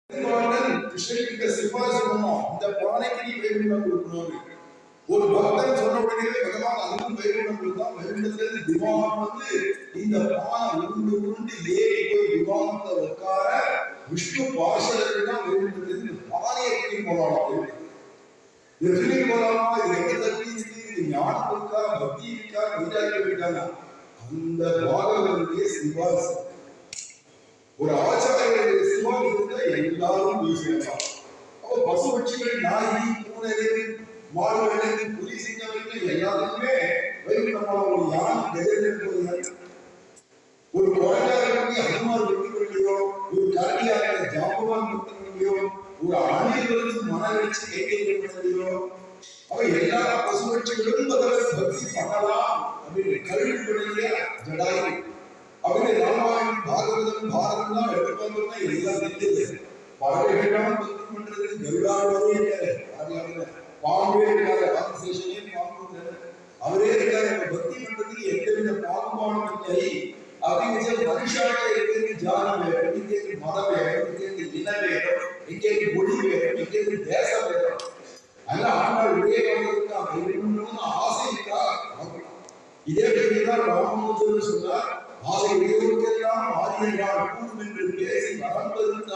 கிருஷ்ணகிட்ட சிபாரிசு பண்ணோம், இந்த பானைக்கு நீ வைகுண்டம் கொடுக்கணும். ஒரு பக்தன் சொன்ன உடனே பகவான் அதுக்கும் வைகுண்டம் கொடுத்தான். வைகுண்டத்திலிருந்து விமானம் வந்து இந்த பானை உருண்டு உருண்டு ஏறி போய் விமானத்தை உட்கார விஷ்ணு பார்ஷதர்கள் தான் வைகுண்டத்திலிருந்து பானையை தூக்கி போராடும். இது தூக்கி போராமா, இது எங்க தள்ளி இருக்கு, இது ஞானம் இருக்கா, பக்தி இருக்கா, வைராக்கியம் இருக்காங்க. அந்த பாகவதனுடைய சிபாரிசு ஒரு ஆச்சாரியருடைய சிவாலயத்துல எல்லாரும் பேசுகிறார். அப்ப பசு பட்சிகள், நாய், பூனை, மாடுகள், புலி, சிங்கம் எல்லாருமே வைகுண்டமான ஒரு யானை கஜேந்திரன் ஒரு குழந்தைகளுக்கு ஹனுமார் வெற்றி கொள்ளையோ, ஒரு கரடியாக ஜாம்பவான் வெற்றி கொள்ளையோ, ஒரு ஆணையர்களுக்கு மனவெற்றி கைகையோ, அவ எல்லா பசு பட்சிகளும் பக்தி பண்ணலாம் அப்படின்னு கல்வியுடைய ஜடாயு அவரே ராமாயணம், பாகவதம், பாரதம் தான் எடுத்துக்கொண்டா எல்லாம் தெரிஞ்சது. பறவைகள்லாம் பக்தி பண்றது கருடாவே இருக்காரு, பாம்பே இருக்காரு, ஆதிசேஷனே பாம்பு அவரே இருக்காரு. பக்தி பண்றதுக்கு எந்தவித பாகுபாடும் இல்லை அப்படின்னு மனுஷாக இருக்கிறது. ஜாதி வேகம், இங்கே மத வேகம், இங்கே இன வேகம், இங்கே மொழி வேகம், இங்கே தேச வேகம். அதனால ஆண்டாள் ஒரே வந்ததுக்கு ஆசை இருக்கா? இதே கேள்விதான் ராமமூர்த்தி சொன்னார். ஆசை உடையவருக்கெல்லாம் ஆதியர்கள் கூடும் என்று பேசி மறந்திருந்தார்.